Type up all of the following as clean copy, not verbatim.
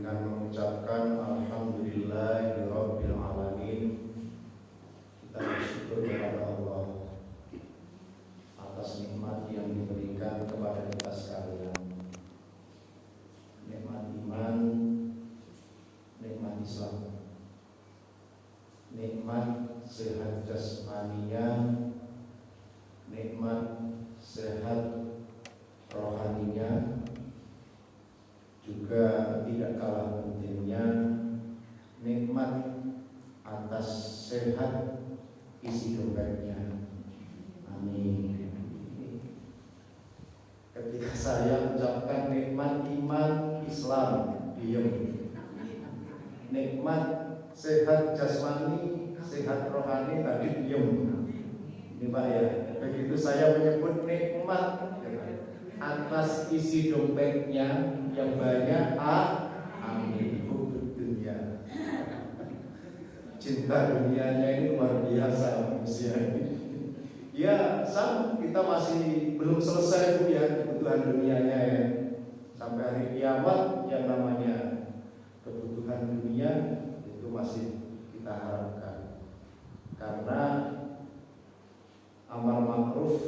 dengan mengucapkan alhamdulillahirabbil alamin. Kita bersyukur kepada Allah atas nikmat yang diberikan kepada kita sekalian. Nikmat iman, nikmat Islam, nikmat sehat jasmaninya, nikmat sehat rohaninya, juga tidak kalah pentingnya nikmat atas sehat isi dompetnya. Amin. Ketika saya ucapkan nikmat iman Islam, diam. Nikmat sehat jasmani, sehat rohani, tadi diam. Ini Pak ya. Begitu saya menyebut nikmat atas isi dompetnya yang banyak, amin. Dunia, cinta dunianya ini luar biasa manusia ini. Ya, kita masih belum selesai Bu ya kebutuhan dunianya ya. Sampai hari kiamat yang namanya kebutuhan dunia itu masih kita harapkan. Karena amar ma'ruf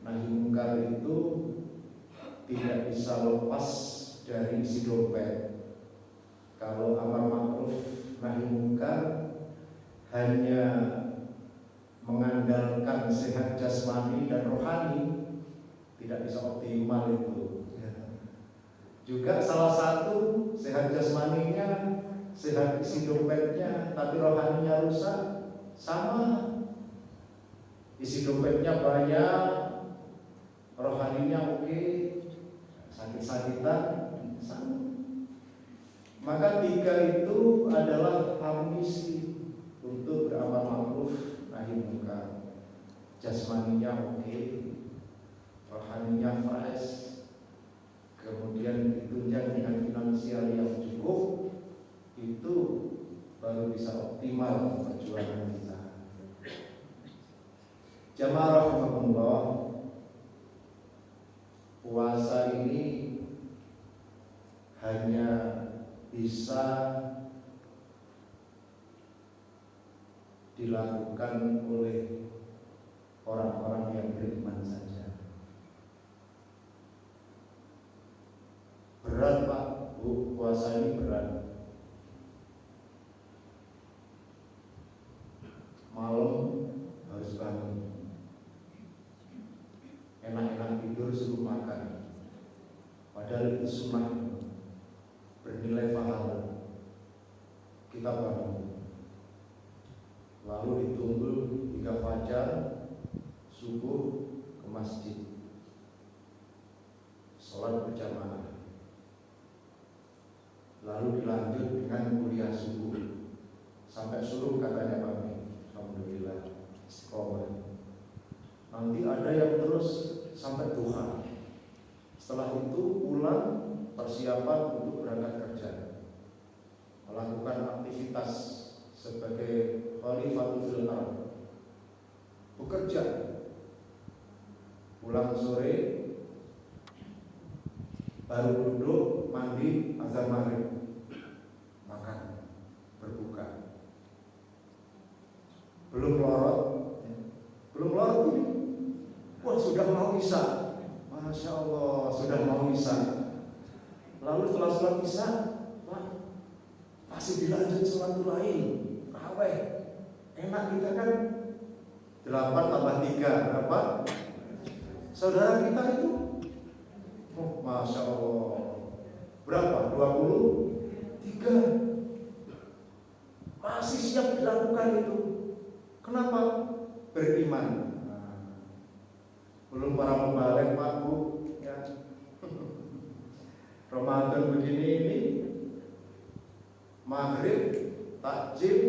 nahi mungkar itu tidak bisa lepas dari isi dompet. Kalau amar ma'ruf nahi mungkar hanya mengandalkan sehat jasmani dan rohani, tidak bisa optimal itu. Juga salah satu sehat jasmaninya, sehat isi dompetnya, tapi rohaninya rusak, sama. Isi dompetnya banyak, rohaninya oke, sakit-sakitan, sama. Maka tiga itu adalah amunisi untuk beramal ma'ruf nahi mungkar. Jasmaninya oke, rohaninya fresh, kemudian ditunjang dengan finansial yang cukup, itu baru bisa optimal perjuangan kita. Jamaah rahimakumullah, puasa ini hanya bisa dilakukan oleh orang-orang yang beriman saja. Berat Pak, Bu, puasa ini berat. Malam harus bangun, enak-enak tidur suruh makan, padahal itu sunnah, bernilai pahala. Kita bangun, lalu ditunggu hingga fajar, subuh ke masjid, sholat berjamaah, lalu dilanjut dengan kuliah subuh sampai suruh katanya kami. Alhamdulillah, istiqomah. Nanti ada yang terus sampai duha. Setelah itu pulang persiapan untuk berangkat kerja, melakukan aktivitas sebagai khalifatul fil ardh, bekerja. Pulang sore, baru duduk mandi azan maghrib, makan, berbuka. Belum lorot ini. Wah, sudah mau isya. Masya Allah, sudah mau isya. Lalu setelah sholat isya, Pak, masih dilanjut sholat lain, raweh. Enak kita kan. 8 tambah 3 berapa? Saudara kita itu, oh, Masya Allah, berapa? 23. Masih siap dilakukan itu. Kenapa? Beriman. Belum para pembalik Pak Bu ya. Ramadan begini ini, maghrib, takjil.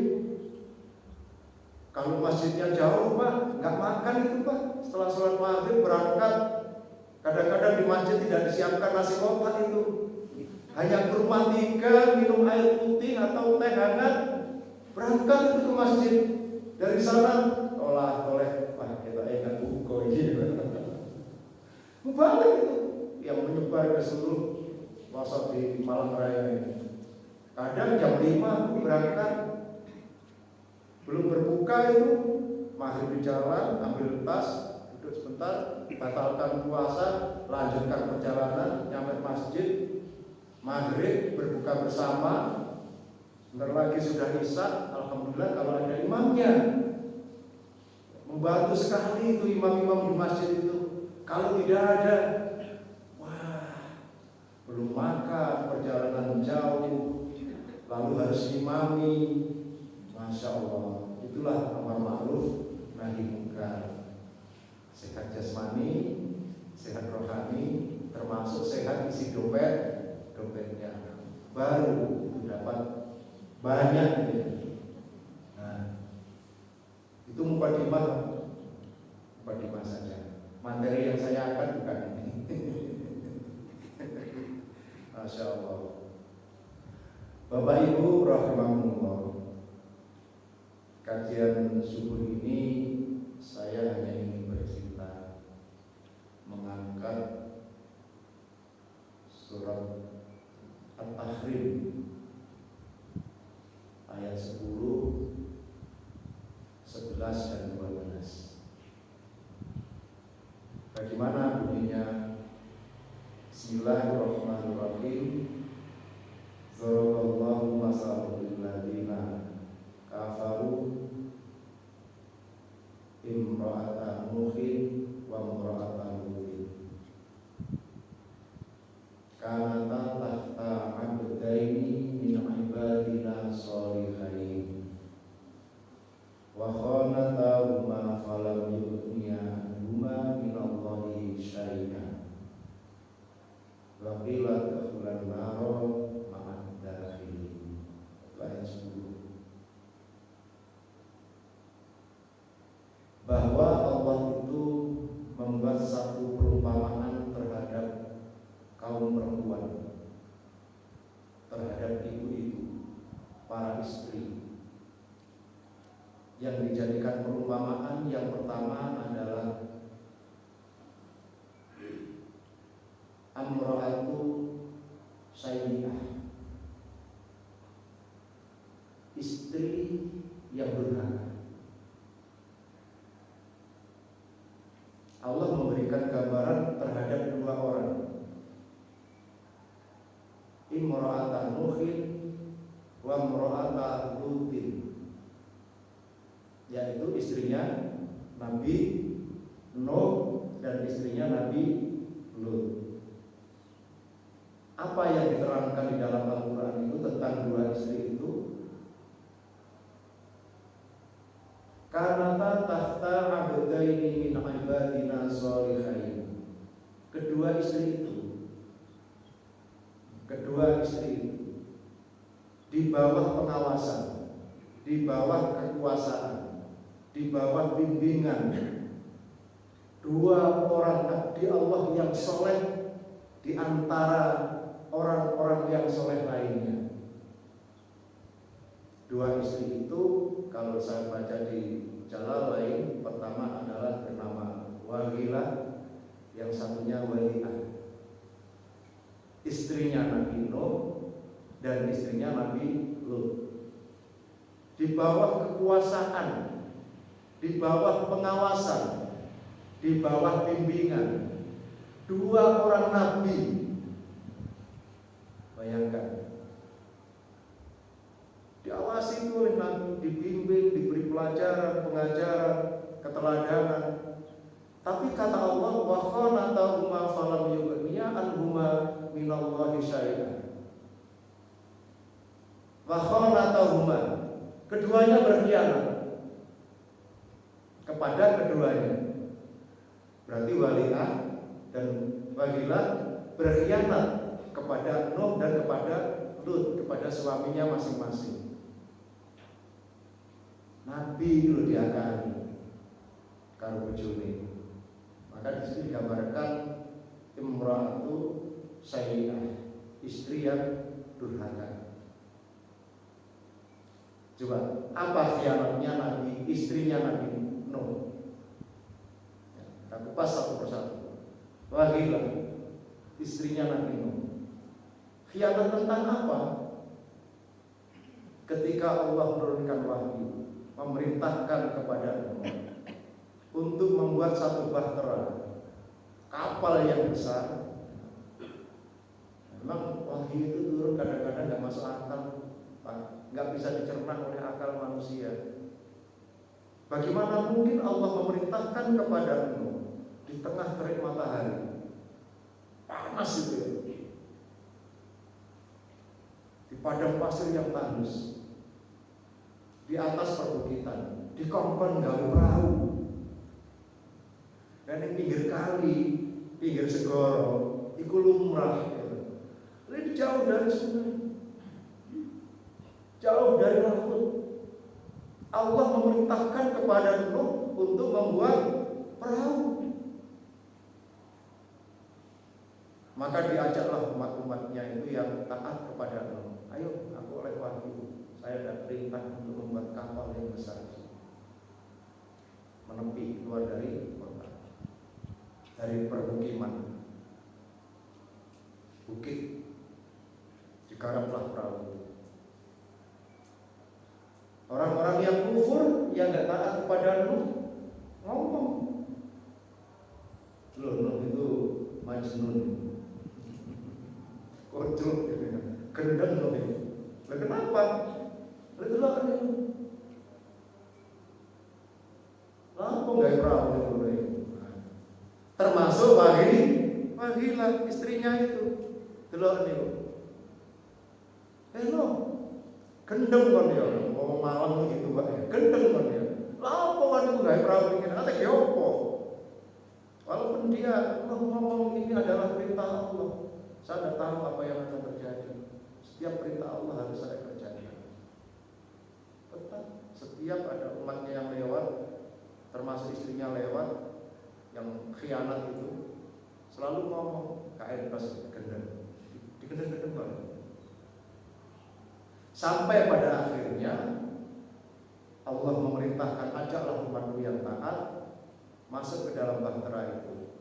Kalau masjidnya jauh Pak, nggak makan itu Pak. Setelah sholat maghrib berangkat. Kadang-kadang di masjid tidak disiapkan nasi kotak itu. Hanya ke rumah 3, minum air putih atau teh hangat, berangkat itu ke masjid. Dari sana oleh Pak kita ingat buku ini. Mubalik itu yang menyebar ke seluruh pelosok di Malang Raya ini. Kadang jam 5 aku berangkat, belum berbuka itu, maghrib di jalan, ambil tas, duduk sebentar, batalkan puasa, lanjutkan perjalanan, nyampe masjid, maghrib, berbuka bersama, sebentar lagi sudah isya. Alhamdulillah kalau ada imamnya, membantu sekali itu imam-imam di masjid itu. Kalau tidak ada, wah, belum makan, perjalanan jauh, lalu harus imami. Masya Allah, itulah amar ma'ruf nahi munkar. Sehat jasmani, sehat rohani, termasuk sehat isi dompetnya. Baru itu dapat banyak ya. Nah, itu mukadimah saja. Materi yang saya akan bukan ini. Masya Allah. Bapak Ibu rahimahumullah, kajian subuh ini saya hanya ingin bercerita, mengangkat surat At-Tahrim ayat 10, 11 dan 12. Bagaimana bunyinya? Bismillahirrahmanirrahim. Daraballahu masalan lil ladzina kafaru imra'ata Nuhin wa imra'ata Lutin kanata tahta 'abdaini min 'ibadina sholihain wa khanatahuma falam yughniya anhuma min Allahi syai'an wa qila tadkhulan nara ma'ad dakhilin. Ayat 10. Bahwa Allah itu membuat satu perumpamaan terhadap kaum perempuan, terhadap ibu-ibu, para istri, yang dijadikan perumpamaan. Yang pertama adalah amra'atu sayyi'ah, istri yang durhaka. Allah memberikan gambaran terhadap dua orang, imra'ata Nuhin wa imra'ata Lutin, yaitu istrinya Nabi Nuh dan istrinya Nabi Lut. Apa yang diterangkan di dalam Al-Quran itu tentang dua istri itu? Karena tahta 'abdaini min 'ibadina sholihain. Kedua istri itu di bawah pengawasan, di bawah kekuasaan, di bawah bimbingan dua orang abdi Allah yang soleh di antara orang-orang yang soleh lainnya. Dua istri itu kalau saya baca di Jalalain, pertama adalah bernama Wahilah, yang satunya Wali'ah, istrinya Nabi Nuh dan istrinya Nabi Lut. Di bawah kekuasaan, di bawah pengawasan, di bawah bimbingan dua orang nabi. Bayangkan, diawasi oleh Nabi, dibimbing, diberi pelajaran, pengajaran, keteladanan. Tapi kata Allah, wa khanatahuma falam yughniya anhuma minallahi syai'an. Wa khanatahuma, keduanya berkhianat kepada keduanya. Berarti Wali'ah dan Wahilah berkhianat kepada Nuh dan kepada Lut, kepada suaminya masing-masing. Nabi itu diakani karo bojone. Maka di sini digambarkan imra'atu sayyi'ah, istri yang durhaka. Coba, apa khianatnya Nabi, istrinya Nabi Nuh? Kita kupas satu persatu. Wahilah, istrinya Nabi Nuh. Khianat tentang apa? ketika Allah menurunkan wahyu, memerintahkan kepada Nuh untuk membuat satu bahtera, kapal yang besar. Memang wahyu itu turun kadang-kadang nggak masuk akal, nggak bisa dicerna oleh akal manusia. Bagaimana mungkin Allah memerintahkan kepada Nuh di tengah terik matahari, panas itu ya, di padang pasir yang tandus, di atas perbukitan, di kongkon gawe perahu, dan di pinggir kali, pinggir segoro, iku lumrah. Ini jauh dari sungai, jauh dari laut. Allah memerintahkan kepada Nuh untuk membuat perahu. Maka diajaklah umat-umatnya itu yang taat kepada Nuh. Ayo, aku oleh wahyu, saya ada perintah untuk membuat kapal yang besar, menepi keluar dari kota, dari permukiman, bukit, digaraplah perahu. Orang-orang yang kufur, yang tidak taat kepada Nuh, ngomong, loh, Nuh itu majnun, kocok, gendeng Nuh itu. Lah kenapa? Itulah kan itu. Apa nggak perahu itu? Termasuk Wahilah istrinya itu, delok niku. Nuh, gendeng kan ya, ngomong malam begitu Pak. Gendeng kan ya. Lah apa kan itu gawe perahu iki? Ate ge opo? Walaupun dia ngomong ini adalah perintah Allah, saya tidak tahu apa yang akan terjadi. Setiap perintah Allah harus saya kerjakan. Tetap setiap ada umatnya yang lewat, termasuk istrinya lewat, yang khianat itu selalu ngomong kain pas gendeng, digendeng-gendeng banget. Sampai pada akhirnya Allah memerintahkan, ajaklah umatku yang taat masuk ke dalam bahtera itu.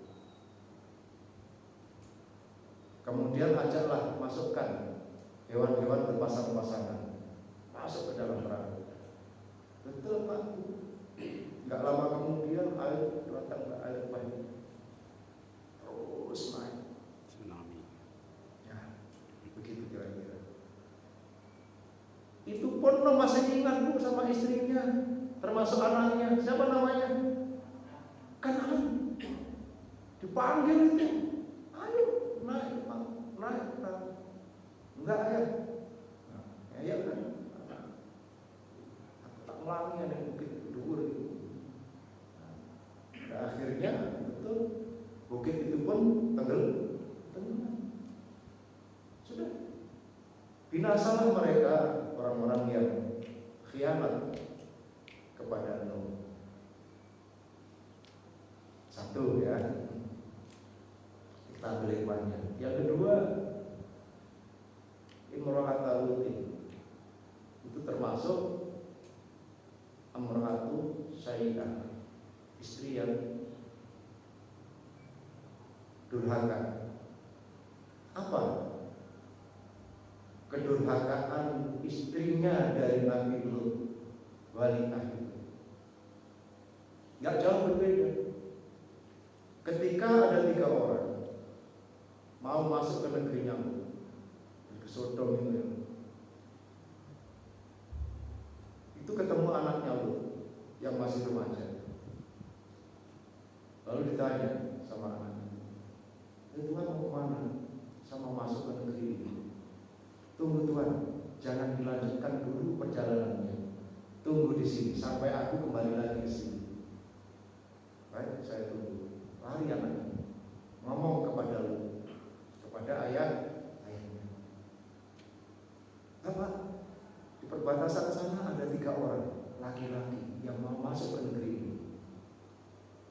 Kemudian ajaklah, masukkan hewan-hewan berpasang-pasangan masuk ke dalam perahu. Betul Pak. Enggak lama kemudian air datang, air banjir terus naik, tsunami. Ya, begitu kira-kira. Itu pun masih ingat Bu sama istrinya, termasuk anaknya. Siapa namanya? Kanaan. Dipanggil itu, ayo naik Pak, naik Pak. Enggak ya? Nah, ya kan? Tak ulangi ada bukit dhuwur itu. Nah, akhirnya betul bukit itu pun tenggelam. Sudah. Binasalah mereka, orang-orang yang khianat kepada Nuh. Satu ya, kita ambil hikmahnya. Yang kedua, imro'ata Lutin itu termasuk amro'atu Sayyidah, istri yang durhaka. Apa? Kedurhakaan istrinya dari Nabi Lut, Waliyah itu nggak jauh berbeda. Ketika ada 3 orang mau masuk ke negerinya, ke Sodom itu ketemu anaknya Lut yang masih remaja. Lalu ditanya sama anaknya, Tuhan mau kemana? Sama masuk ke negeri ini. Tunggu Tuhan, jangan dilanjutkan dulu perjalanannya. Tunggu di sini sampai aku kembali lagi ke sini. Baik, saya tunggu. Lari anaknya, ngomong kepada ayahnya. Bapak, di perbatasan sana ada 3 orang laki-laki yang mau masuk ke negeri ini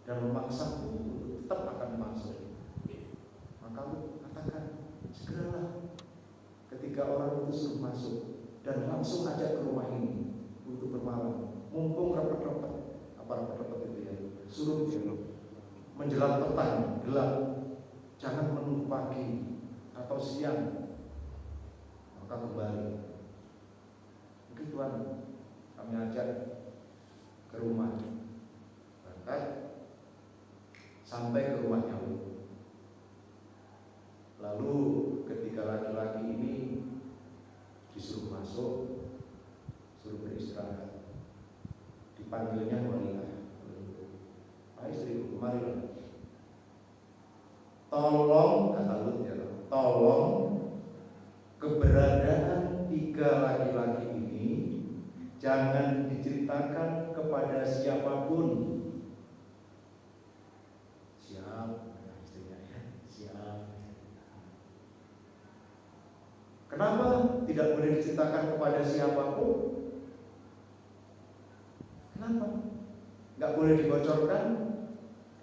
dan memaksaku untuk tetap akan masuk. Maka lu katakan, segeralah. Ketiga orang itu suruh masuk dan langsung ajak ke rumah ini untuk bermalam. Mumpung repet-repet, apa repet-repet itu ya? Suruh menjelang petang, gelap. Jangan menunggu pagi atau siang. Maka kembali. Oke Tuhan, kami ajak ke rumah. Berangkat sampai ke rumahnya Lut. Lalu ketika laki-laki ini disuruh masuk, suruh beristirahat, dipanggilnya wanita. Hai istriku, marilah. Tolong, kata Lut ya, tolong keberadaan 3 laki-laki ini jangan diceritakan kepada siapapun. Siap, istrinya ya, siap. Kenapa tidak boleh diceritakan kepada siapapun? Kenapa? Nggak boleh dibocorkan?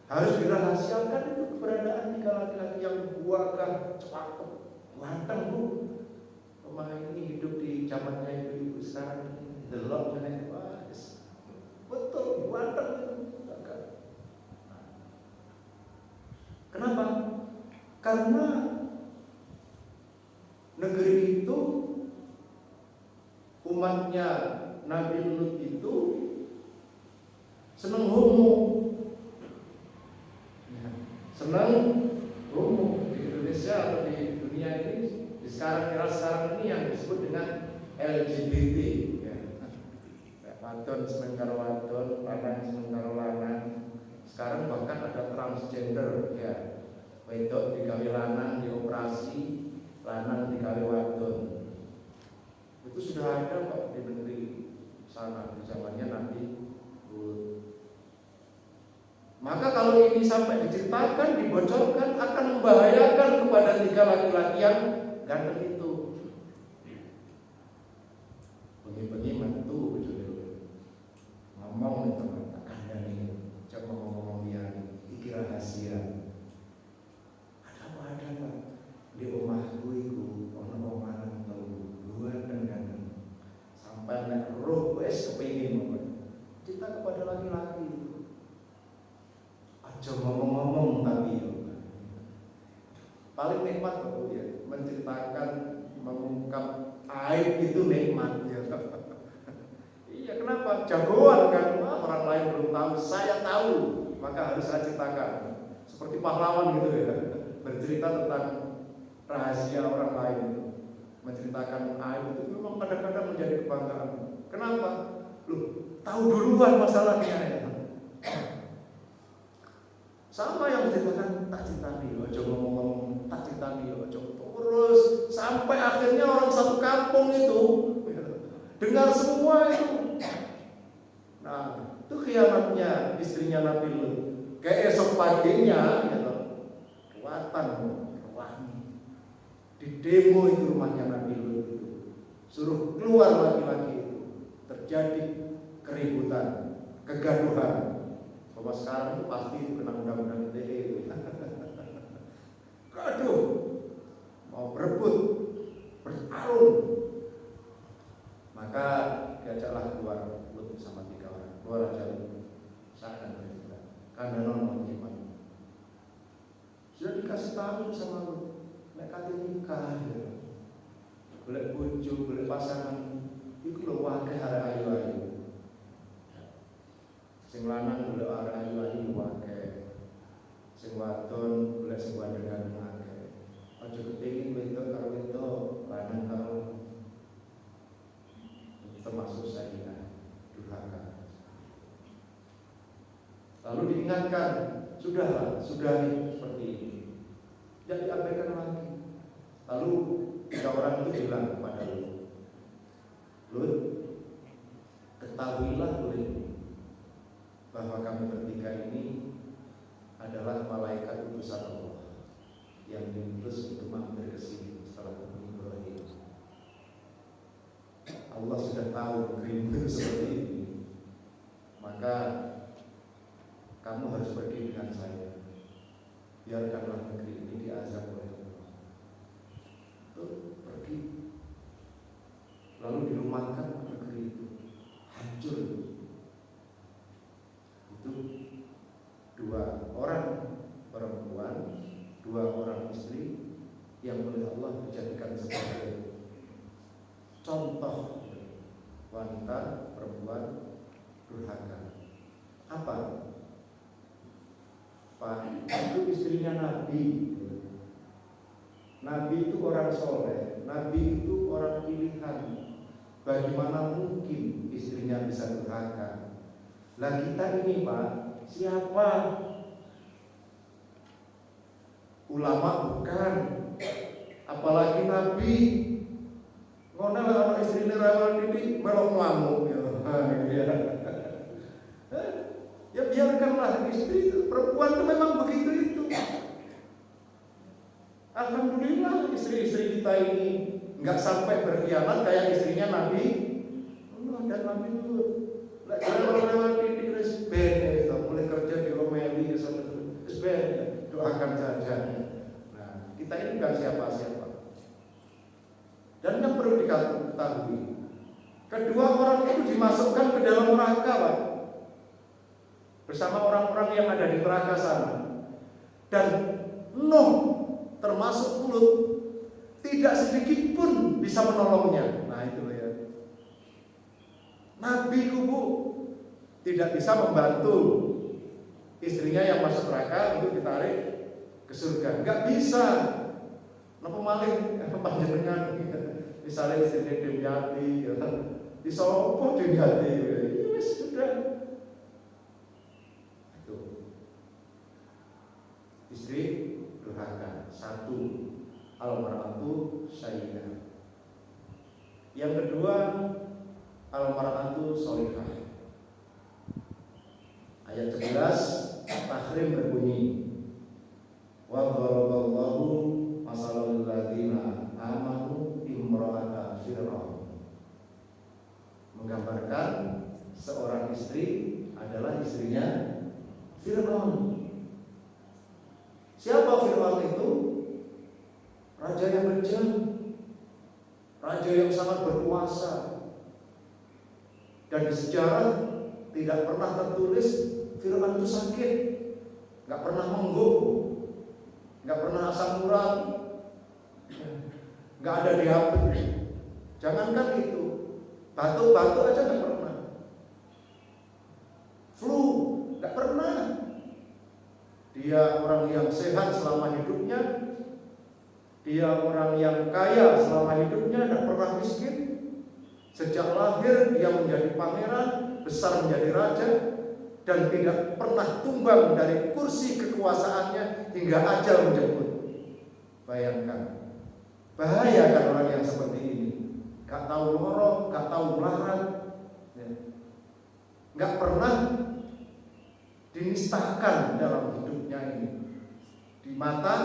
Harus dirahasiakan itu keberadaan 3 laki-laki yang gagah, cakep, ganteng bu. Rumah ini hidup di zamannya ibu-ibu sekarang ini, delok dan betul, ganteng itu. Kenapa? Karena negeri itu, umatnya Nabi Lut itu senang homo, senang homo. Di Indonesia atau di dunia ini, di era sekarang ini yang disebut dengan LGBT, ya. Wadon seneng karo wadon, lanang seneng karo lanang. Sekarang bahkan ada transgender, ya. Wedok digawe lanang dioperasi, lanang digawe wadon. Itu sudah ada Pak di negeri sana di zamannya Nabi Lut. Maka kalau ini sampai diceritakan, dibocorkan, akan membahayakan kepada 3 laki-laki yang ganteng itu. Bengi-bengi mantu ngomong itu tak kandani, coba ngomong dia iki rahasia. Ada Pak di omahku iku ana wong lanang telu, ganteng. Sampai nek roh wis kepengin cerita kepada laki-laki itu. Aja ngomong-ngomong tapi paling nikmat Bapak ya, menceritakan, mengungkap aib itu nikmat ya. Iya, kenapa? Jagoan kan, orang lain belum tahu, saya tahu, maka harus saya ceritakan. Seperti pahlawan gitu ya, bercerita tentang rahasia orang lain, menceritakan aib itu memang kadang-kadang menjadi kebanggaan. Kenapa? Loh, tahu duluan masalahnya ya. Sama yang menceritakan tak cintani, ojo ngomong-ngomong tak cintani, ojo terus sampai akhirnya orang satu kampung itu dengar semua itu. Nah, itu khianatnya istrinya Nabi Lut. Keesok paginya, gitu, kuatan, wangi. Di demo itu rumahnya Nabi Lut itu, suruh keluar laki-laki itu. Terjadi keributan, kegaduhan. Bahwa sekarang itu pasti kena undang-undang ITE itu. Aduh, mau berebut, bertarung. Maka diajaklah keluar Lut sama 3 orang. Keluar aja Lut. Saya akan bercerita. Karena non iman. Sudah dikasih tahu sama Lut. Nek kate nikah ya. Boleh bojo, boleh pasangan. Iku lho wae arek ayu-ayu. Sing lanang golek arek ayu-ayu wae. Sing wadon golek sing wadon akeh. Aja kepengin wedok karo wedok, lanang karo termasuk saya durhaka. Lalu diingatkan, sudahlah, sudahi seperti ini. Jangan diabaikan lagi. Lalu 3 orang itu bilang kepada Lut, ketahuilah Lut bahwa kami bertiga ini adalah malaikat utusan Allah yang diutus untuk mampir ke sini setelah Ibrahim. Allah sudah tahu negeri seperti ini, maka kamu harus pergi dengan saya. Biarkanlah negeri ini diazab oleh Allah. Tuh, pergi. Lalu dirumatkan negeri itu, hancur. Itu 2 orang perempuan, 2 orang istri yang oleh Allah dijadikan sebagai contoh wanita perempuan durhaka. Apa? Pak, itu istrinya Nabi. Nabi itu orang soleh, Nabi itu orang pilihan. Bagaimana mungkin istrinya bisa durhaka? Lah kita ini Pak, siapa? Ulama bukan, apalagi Nabi. Ngono lah orang istrinya rawal ini melok ngamuk ya. Ya biarkanlah istri itu, perempuan itu memang begitu itu. Alhamdulillah istri-istri kita ini nggak sampai berkhianat kayak istrinya Nabi Allah dan Nabi Lut. Lewat ini resben, mulai kerja di Romeli resben, doakan saja. Nah, kita ini bukan siapa-siapa. Dan yang perlu diketahui, kedua orang itu dimasukkan ke dalam neraka, Pak, bersama orang-orang yang ada di neraka sana. Dan Nuh termasuk Lut tidak sedikit pun bisa menolongnya. Nah itu ya. Nabi kubu tidak bisa membantu istrinya yang masuk neraka untuk ditarik ke surga. Enggak bisa. Napa malih panjenengan misalnya istrinya Demyati ya kan disopo Demyati ya wis sudah. Itu. Istri durhaka. Satu, al-mar'atu sayyidah. Yang kedua, al-mar'atu sholihah. Ayat 11 tahrim berbunyi, wa daraballahu masalal ladzina amanu imra'ata fir'aun. Menggambarkan seorang istri adalah istrinya Fir'aun. Siapa Fir'aun itu? Raja yang kejam, raja yang sangat berkuasa. Dan di sejarah tidak pernah tertulis Fir'aun itu sakit, nggak pernah mengguk, nggak pernah asam urat, nggak ada diabetes. Jangankan itu, batuk-batuk aja nggak pernah, flu nggak pernah. Dia orang yang sehat selama hidupnya, dia orang yang kaya selama hidupnya, tidak pernah miskin. Sejak lahir dia menjadi pangeran, besar menjadi raja, dan tidak pernah tumbang dari kursi kekuasaannya hingga ajal menjemput. Bayangkan, bahaya kan orang yang seperti ini. Gak tahu lorong, gak tahu melarat, gak pernah dinistakan dalam hidupnya ini di mata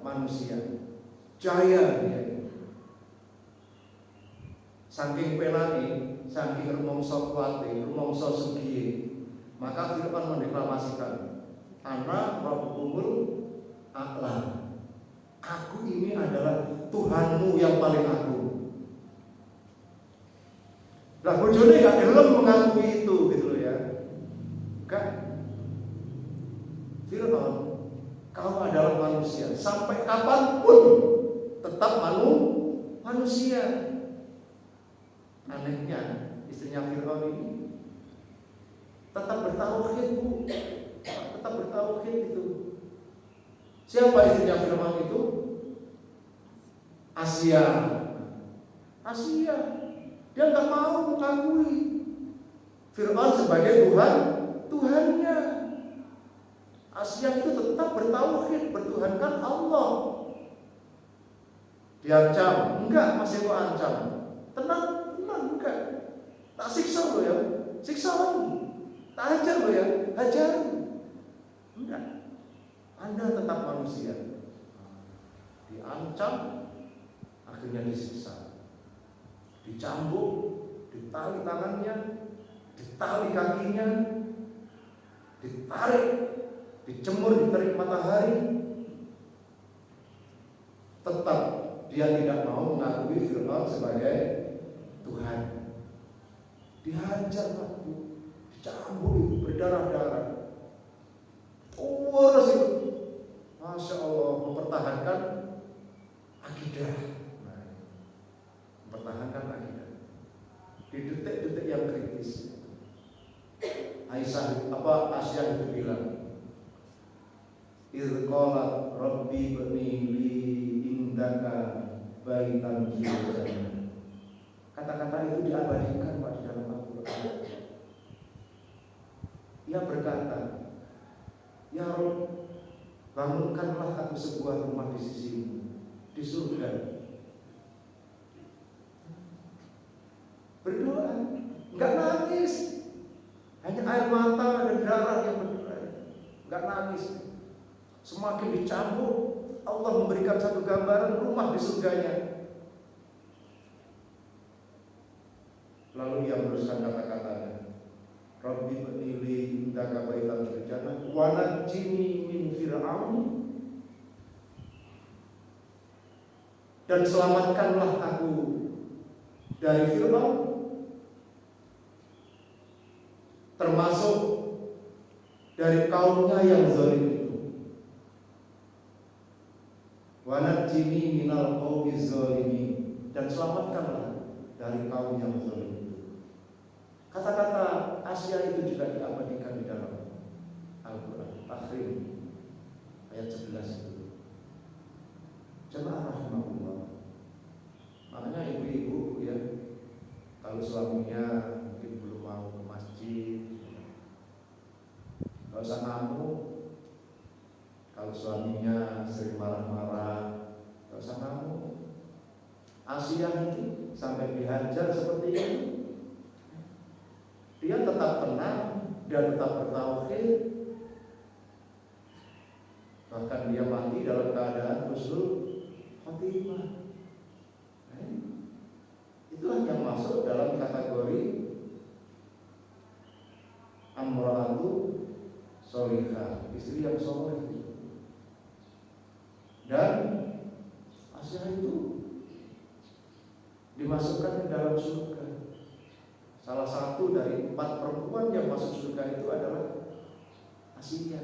manusia. Jaya dia. Saking penani, saking rumangsa kuwate, rumangsa sugihe, maka Fir'aun mendeklamasikan, Ana Rabbukumul A'la. Aku ini adalah Tuhanmu yang paling agung. Lah bojone gak gelem mengakui itu gitu loh ya. Kan Fir'aun, kamu adalah manusia, sampai kapanpun tetap manusia. Anehnya istrinya Fir'aun ini tetap bertauhid, Bu. Tetap bertauhid itu. Siapa istrinya Fir'aun itu? Asia. Dia nggak mau mengakui Fir'aun sebagai Tuhannya. Asia itu tetap bertauhid, bertuhankan Allah. Diancam, enggak, masih kok ancam. Tenang, enggak. Tak siksa lo ya, siksa lo. Tak hajar lo ya, hajar. Enggak. Anda tetap manusia. Diancam, akhirnya disiksa. Dicambuk, ditali tangannya, ditali kakinya, ditarik, dijemur di terik matahari. Tetap dia tidak mau mengakui Fir'aun sebagai Tuhan. Dihajar, Pak, dicambuk, berdarah-darah. Terus itu, Masya Allah, mempertahankan akidah. Mempertahankan akidah. Di detik-detik Idqalat Rabbi bnili indaka baitan fil jannah. Kata-kata itu diabadikan Pak di dalam Al-Quran. Ia berkata, ya Rabb, bangunkanlah aku sebuah rumah di sisimu, di surga. Berdoa, enggak nangis, hanya air mata dan darah yang berderai, enggak nangis. Semakin dicampur, Allah memberikan satu gambaran rumah di surganya. Lalu ia meneruskan kata-katanya, Rabbi bnili indaka baitan fil jannah wa najjini min fir'aun, dan selamatkanlah aku dari Fir'aun, termasuk dari kaumnya yang zalim itu. Wa najjini minal qaumiz zalimin, dan selamatkanlah dari kaum yang zalim itu. Kata-kata Asia itu juga diabadikan di dalam Al-Quran. Takhrim ayat 11 itu. Jemaah rahimahullah. Makanya ibu-ibu ya, kalau suaminya mungkin belum mau ke masjid, gak usah ngamuk. Kalau suaminya sering marah-marah, gak usah ngamuk. Asia itu sampai dihajar seperti ini, dia tetap tenang, dia tetap bertauhid, bahkan dia mati dalam keadaan husnul khotimah. Itulah yang masuk dalam kategori amra'atu sholihah, istri yang soleh. Dan Asia itu dimasukkan ke dalam surga. Salah satu dari 4 perempuan yang masuk surga itu adalah Asia.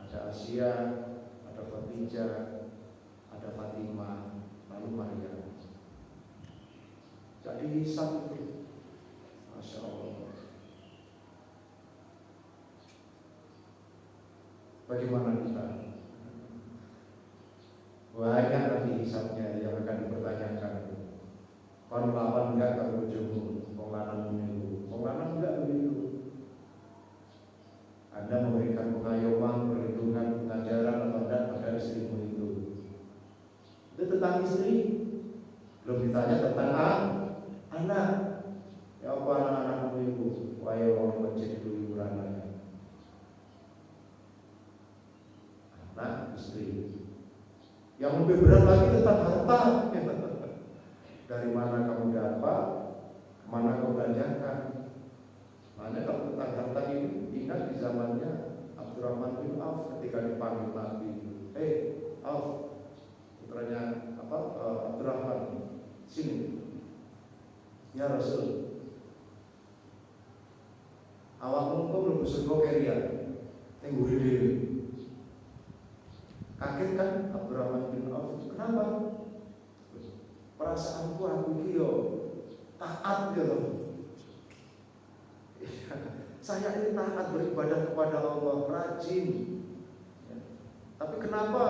Ada Asia, ada Khadijah, ada Fatimah, lalu Maryam. Jadi hisab itu, Masya Allah. Bagaimana kita? Banyak nanti hisabnya yang akan dipertanyakan. Kon lawan enggak kalau bojomu, wong lanang niku. Wong lanang enggak begitu. Anda memberikan pengayoman, perlindungan, pengajaran atau enggak pada istrimu itu. Itu tentang istri. Belum ditanya tentang anak. Ya apa anak-anakmu ibu? Wayo wong masjid dulu liburan. Anak, istri. Yang lebih berat lagi tentang harta. Dari mana kamu dapat, mana kamu belanjakan. Makanya kalau tentang harta ini, ingat di zamannya Abdurrahman bin Auf ketika dipanggil Nabi, Auf, putranya Abdurrahman, sini. Ya Rasul, awakmu kok belum surga kerian, tunggu diri. Kaget kan Abdurrahman bin Auf, kenapa? Perasaanku aku iki yo taat gitu. Saya ini taat beribadah kepada Allah, rajin. Tapi kenapa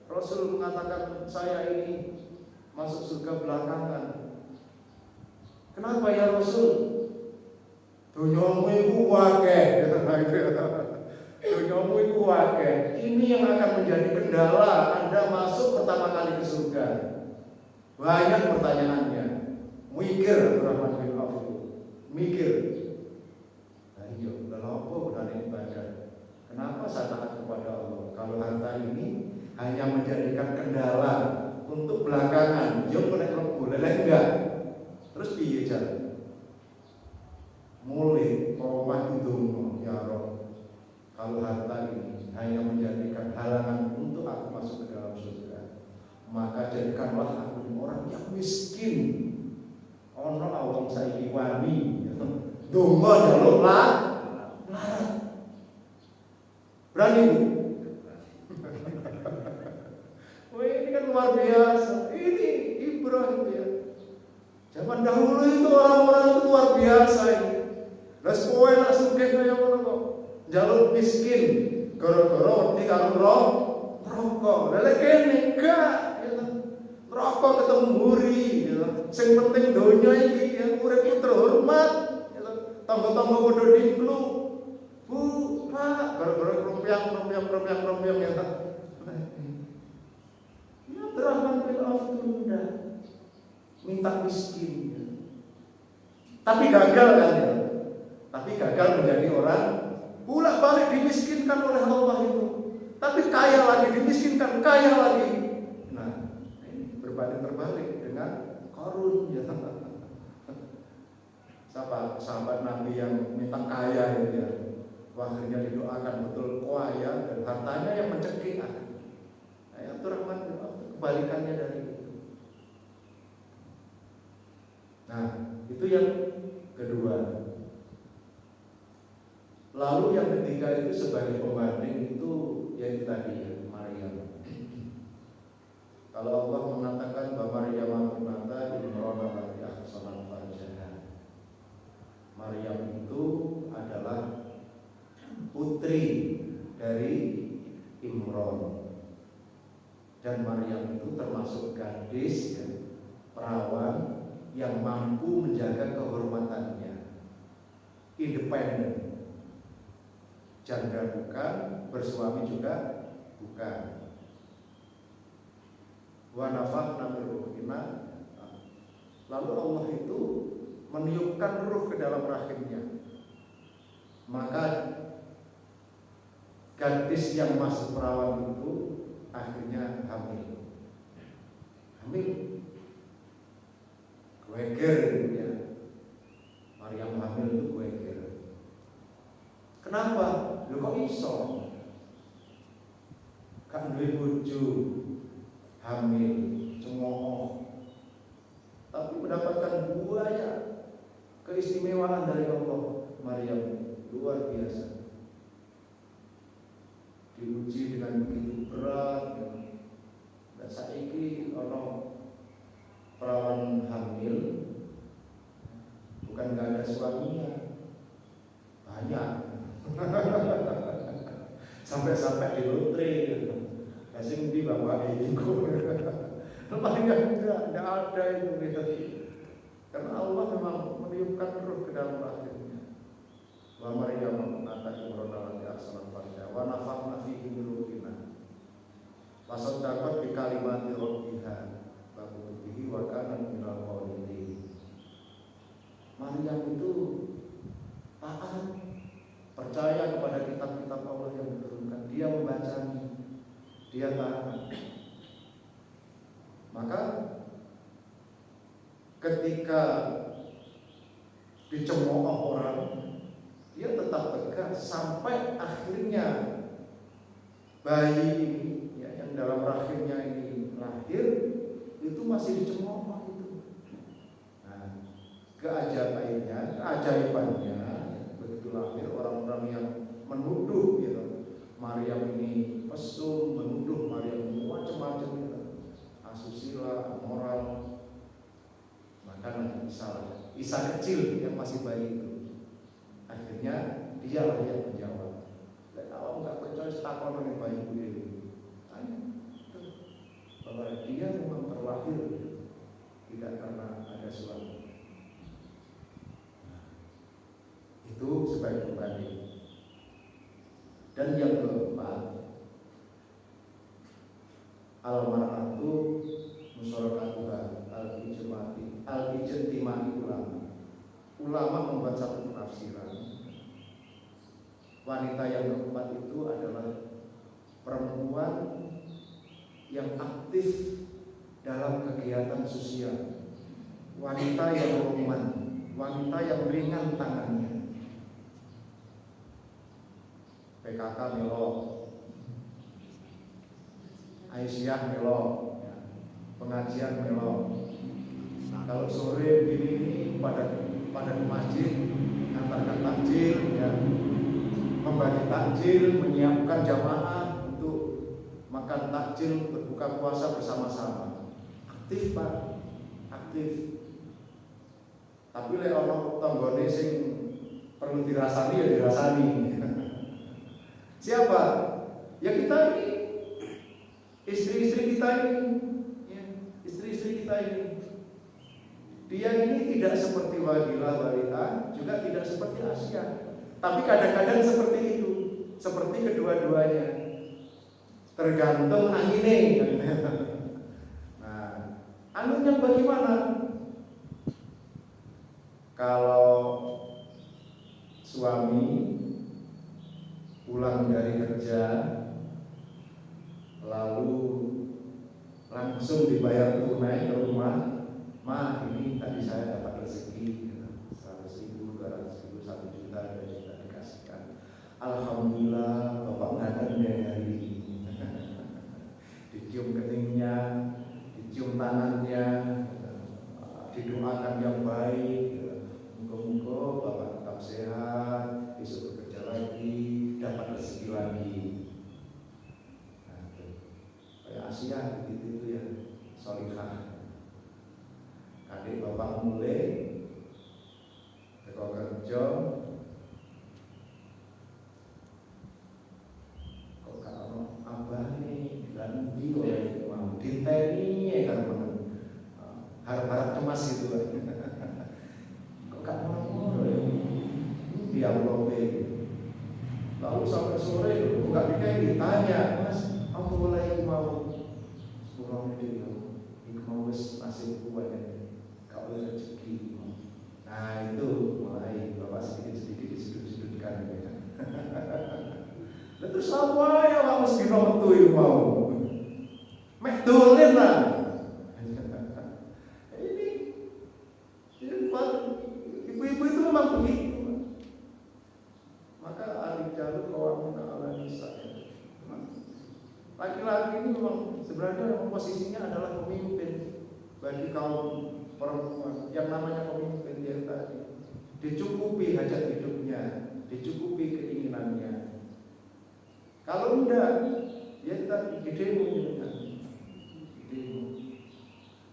Rasul mengatakan saya ini masuk surga belakangan? Kenapa ya Rasul? Dunyamu iku akeh, dunyamu iku akeh. Ini yang akan menjadi kendala Anda masuk pertama kali ke surga. Banyak pertanyaannya. Mikir Abdurrahman bin Auf, mikir. Ayo, lalu apa gunanya ibadah? Kenapa saya taat kepada Allah? Kalau harta ini hanya menjadikan kendala untuk belakangan, yo kena lebu, enggak. Terus piye jalan? Mulai omah itu ya Rabb. Kalau harta ini hanya menjadikan halangan untuk aku masuk ke dalam surga, maka jadikanlah aku orang yang miskin. Ono awong saiki wani donga njaluk larat. Berani Bu? Wah, ini kan luar biasa. Ini Ibrahim ya. Zaman dahulu itu orang-orang itu luar biasa ini. Lah sepoe lah sugih kaya ngono kok. Njaluk miskin. gara-gara wedi karo rokok. Lha kene gak rokok ketemu mburi gitu. Sing penting donya iki ya urip terhormat gitu. Tangga-tangga padha dingklu. Bu, Pak, gara-gara krompiang ya. Ya Abdurrahman bin Auf tunda minta miskin ya. Tapi gagal kan ya. Tapi gagal menjadi orang pula balik dimiskinkan oleh Allah itu. Tapi kaya lagi dimiskinkan, kaya lagi. Nah, ini berbanding terbalik dengan Qarun ya. Sahabat Nabi yang minta kaya itu ya. Akhirnya didoakan betul kaya dan hartanya yang mencekik. Nah, Abdurrahman bin Auf kebalikannya dari itu. Nah, itu yang kedua. Lalu yang ketiga itu sebagai pembanding itu yang tadi ya, Maryam. Kalau Allah mengatakan bahwa Maryam ibnata Imran allati ahsanat farjaha. Maryam itu adalah putri dari Imran. Dan Maryam itu termasuk gadis ya, perawan yang mampu menjaga kehormatannya, independen. Janda bukan, bersuami juga bukan. Wa nafakhna min ruhina. Lalu Allah itu meniupkan ruh ke dalam rahimnya. Maka gadis yang masih perawan itu akhirnya hamil. Geger gitu ya. Maryam hamil itu geger. Kenapa? Lho kok iso? Kan duwe bojo hamil, cemooh. Tapi mendapatkan banyak keistimewaan dari Allah. Maryam luar biasa. Diuji dengan begitu berat. Dan saiki ono perawan hamil bukan gak ada suaminya, banyak. Sampai di lotre gitu. Kasih di bawa iku. Paling enggak ada itu gitu. Karena Allah memang meniupkan ruh ke dalam rahimnya. Wa Maryam ibnata Imran allati ahsanat farjaha wa nafakhna fihi min ruhina. Wasaddaqat bi kalimati rabbiha wa bihi wa kanat minal qanitin. Maryam itu taat, percaya kepada kitab-kitab Allah yang diturunkan. Dia membacanya, dia taat. Maka ketika dicemooh orang, dia tetap tegas sampai akhirnya bayi ini ya, yang dalam rahimnya ini lahir itu masih dicemooh itu. Nah, keajaibannya begitu lahir orang-orang yang menuduh gitu. Maryam ini mesum, menuduh Maryam ini macam-macam gitu. Asusila, moral. Maka Isa kecil yang masih bayi itu akhirnya dialah yang menjawab. Dan kalau nggak percaya takon dengan bayi ini, tanya bahwa dia memang terlahir tidak karena ada suami. Itu sebagai pembanding. Dan yang keempat, al-mar'atu musyarakatuha al-ijtimai ulama. Ulama membuat satu penafsiran. Wanita yang keempat itu adalah perempuan yang aktif dalam kegiatan sosial. Wanita yang roman, wanita yang ringan tangannya. PKK melo, Aisyah melo, pengajian melo. Kalau sore gini pada ke masjid, antarkan takjil, ya, membagi takjil, menyiapkan jamaah untuk makan takjil, berbuka puasa bersama-sama. Aktif Pak, aktif. Tapi lek ono tanggane sing perlu dirasani ya dirasani. Siapa? Ya kita ini, istri-istri kita ini, ya, istri-istri kita ini. Dia ini tidak seperti Wadilah Walita, juga tidak seperti Asia. Tapi kadang-kadang seperti itu, seperti kedua-duanya. Tergantung anginnya. Nah, anunya bagaimana? Kalau suami pulang dari kerja lalu langsung dibayar tunai ke rumah, "Ma, ini tadi saya dapat rezeki 100.000, 200.000, 1 juta, 2 juta dikasihkan. Alhamdulillah, Bapak ngaten deh hari ini." Dicium keningnya, dicium tangannya, didoakan yang baik. Moga-moga Bapak tetap sehat, besok bekerja lagi, dapat rezeki lagi. Nah, kayak Asia gitu ya, solihah. Adik Bapak mulai teko kerja, kok kalau abah nih dan bio mau diteni ya kan, harap-harap cemas gitu kan. Kok gak mau ya? Dia lope. Lalu sampai sore kok gak ditanya, "Mas, aku mulai mau surau ini mau nasib kuatnya, kau rezeki." Nah itu mulai Bapak sedikit-sedikit disudut-sudutkan ya. Terus apa ya Pak mesti metu itu mau mek dolen lah. Ibu-ibu itu memang begitu. Maka ahli jalur kawamin ala nisa. Laki-laki ini memang sebenarnya posisinya adalah pemimpin bagi kaum perempuan. Yang namanya pemimpin dia tadi dicukupi hajat hidupnya, dicukupi keinginannya. Kalau enggak, ya tadi didemo.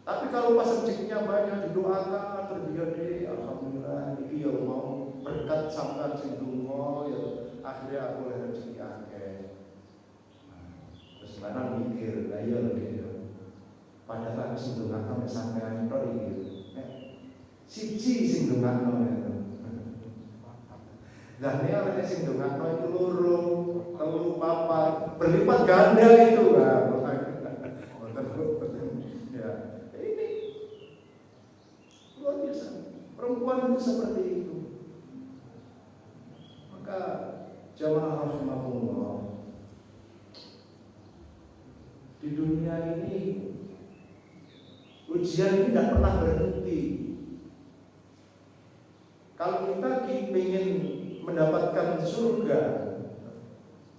Tapi kalau pas rezekinya banyak didoakan terjadi, alhamdulillah iki ya mau berkat sampean sing donga ya akhirnya aku oleh rezeki akeh. Terus mana mikir, lah ya lho. Padahal aku sing dongakno sampean tok iki. Siji sing dongakno ya. Lah nek ana sing dongakno itu loro, telu, papat, berlipat ganda itu kan. Ya. Ini luar biasa. Perempuan itu seperti itu. Maka jamaah rahimahullah, di dunia ini ujian ini tidak pernah berhenti. Kalau kita ingin mendapatkan surga,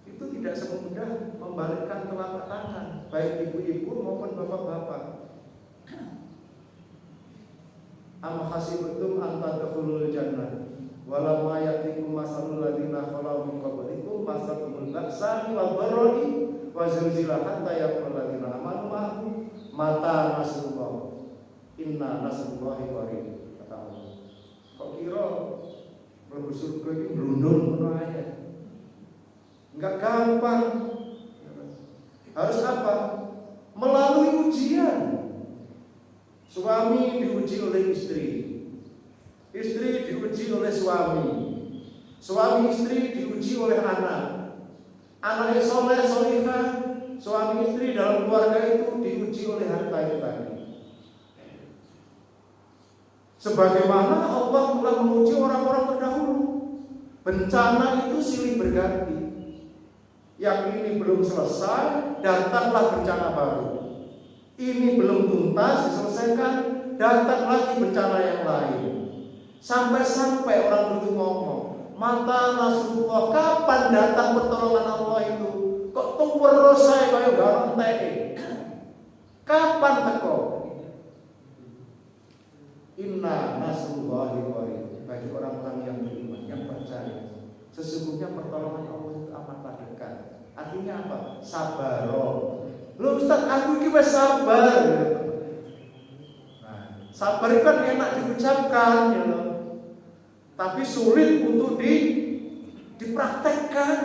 itu tidak semudah membalikkan telapak tangan, baik ibu-ibu maupun bapak-bapak. Am hasibtum an tadkhulul jannah walam ya'tikum masalul ladzina khalau min qablikum masakumul ba'sa wal dharri wa zilzilah hatta yaqul ladzina amanu ma'ahu mata nasrullah inna nasrullahi qarib. Kata Allah, kok kira mlebu surga iki brundul ngono aja? Enggak gampang. Harus apa? Melalui ujian. Suami diuji oleh istri, istri diuji oleh suami, suami istri diuji oleh anak, anaknya soleh solihah, suami istri dalam keluarga itu diuji oleh hartanya tadi. Sebagaimana Allah telah menguji orang-orang terdahulu, bencana itu silih berganti. Yang ini belum selesai, datanglah bencana baru. Ini belum tuntas diselesaikan, datang lagi bencana yang lain. Sampai-sampai orang dulu ngomong, mata nasrullah, kapan datang pertolongan Allah itu? Kok tumpur saya kaya garong teh? Kapan teko? Inna nasrullahi qarib. Bagi orang-orang yang beriman, yang percaya, sesungguhnya pertolongan Allah itu amatlah dekat. Artinya apa? Sabar. Loh Ustaz, aku ini sabar. Nah, sabar itu kan enak diucapkan, ya. Tapi sulit untuk dipraktekkan.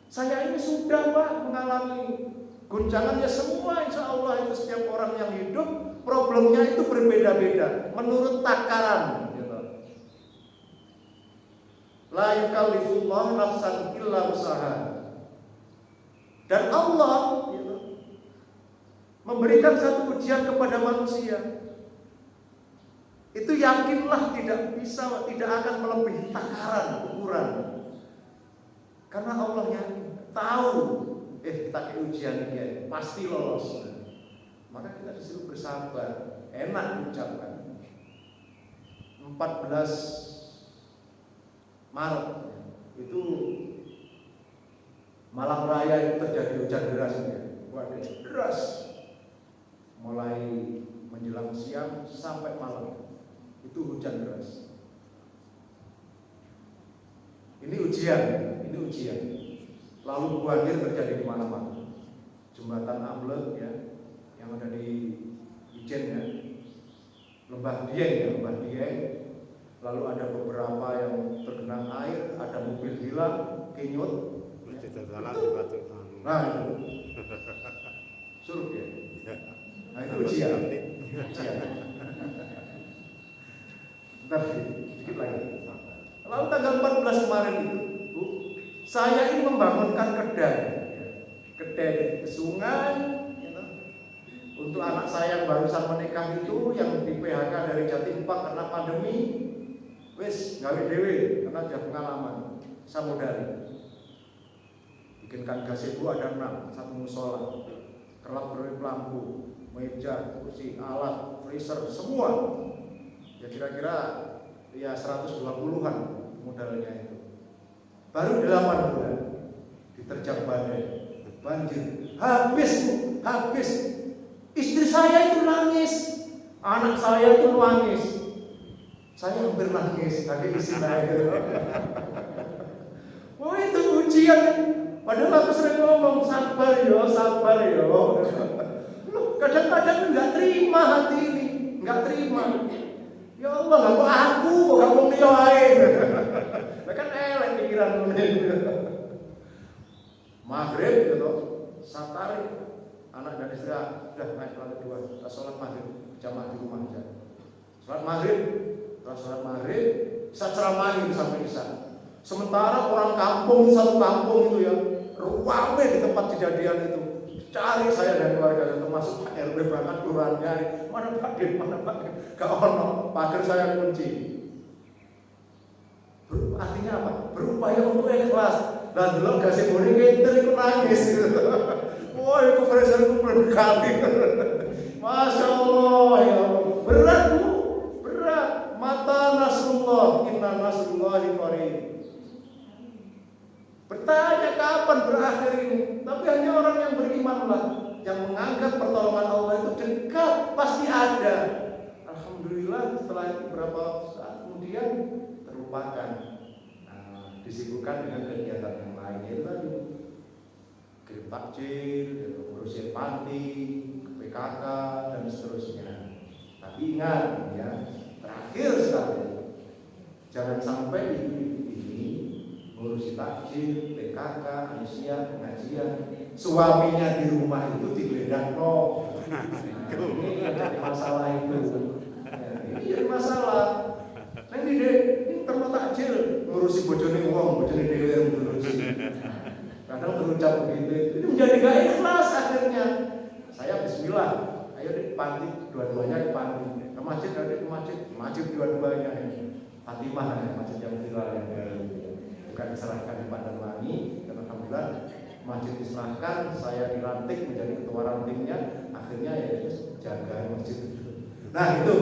Saya ini sudah Pak mengalami guncangannya semua. Insya Allah itu setiap orang yang hidup problemnya itu berbeda-beda menurut takaran. La yukallifullahu nafsan illa usaha. Dan Allah memberikan satu ujian kepada manusia. Itu yakinlah tidak akan melebihi takaran ukuran. Karena Allah yang tahu, kita ke ujian ini pasti lolos. Maka kita disuruh bersabar. Enak diucapkan. 14 Maret itu malam raya itu terjadi hujan deras. Waduh, deras. Mulai menjelang siang sampai malam itu hujan deras. Ini ujian. Lalu banjir terjadi di mana-mana. Jembatan ambles ya, yang ada di Ijen ya, Lembah Dieng. Lalu ada beberapa yang tergenang air, ada mobil hilang, kinyut. Nah itu, surut ya. Nah itu ujian. Bentar, sedikit lagi. Lalu tanggal 14 kemarin itu, saya ini membangunkan kedai di sungai untuk anak saya yang barusan menikah itu, yang di PHK dari Jatimpak karena pandemi. Wes gawe dewe karena dia pengalaman. Samudari bikinkan gazebo ada 6, satu musola, kelap lampu, meja, kursi, alat, freezer, semua. Ya kira-kira ya 120-an modalnya itu. Baru 8 bulan diterjang badai, banjir, habis. Istri saya itu nangis, anak saya itu nangis. Saya hampir nangis, tadi istri saya. Oh itu ujian. Padahal aku sering ngomong sabar yo. Loh, kadang-kadang nggak terima hati ini, nggak terima. Ya Allah, nggak mau aku, nggak mau dia lain. Kan elek pikiran ini. Maghrib gitu, satari anak dan istri sudah naik lantai 2, kita sholat maghrib, jamaah di rumah aja. Sholat maghrib, bisa ceramahin sampai isya. Sementara orang kampung, satu kampung itu ya, rame di tempat kejadian itu. Cari saya dan keluarga, termasuk Pak RW banget kurang nyari. Mana Pak Din? Gak ono, pagar saya kunci. Artinya apa? Berupaya untuk ikhlas. Dan dulu gazebo ini ngenter itu nangis. Wah itu freezer itu berkali. Masya Allah ya. Berat Bu, berat. Mata nasrullah, inna nasrullahi qarib. Bertanya kapan berakhir ini? Tapi hanya orang yang berimanlah, yang menganggap pertolongan Allah itu dekat, pasti ada. Alhamdulillah setelah beberapa saat kemudian terlupakan. Nah, disibukkan dengan kegiatan yang lain, itu tadi kirim takjil, ngurusin panti, PKK dan seterusnya. Tapi ingat ya, terakhir sekali, jangan sampai ini ngurusi takjil, PKK, Aisyah, pengajian, suaminya di rumah itu digeledah no. Ini ada masalah itu. Ini jadi masalah. Nanti deh, ini terlalu takjil ngurusi bojone wong, bojone dhewe yang ngurusi. Kadang terucap begitu, itu menjadi gak ikhlas akhirnya. Saya bismillah, ayo di panti, dua-duanya di panti. Ke masjid dua-duanya. Fatimah ya, masjid yang viral yang bukan diserahkan di Padanwangi. Dan alhamdulillah masjid diserahkan, saya dilantik menjadi ketua rantingnya. Akhirnya ya jaga masjid. Nah itu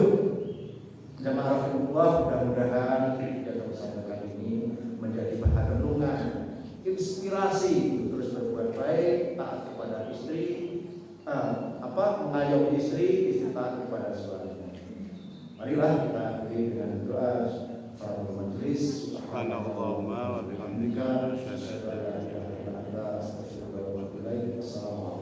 jamaah rahimahullah, mudah-mudahan kegiatan bersama kali ini menjadi bahan renungan, inspirasi terus berbuat baik, taat kepada istri, mengayomi istri taat kepada suaminya. Marilah kita akhiri dengan doa para majelis. Subhanallahumma wa bihamdika, asyhadu an la ilaha illa anta, astaghfiruka wa atubu ilaik. Assalamualaikum.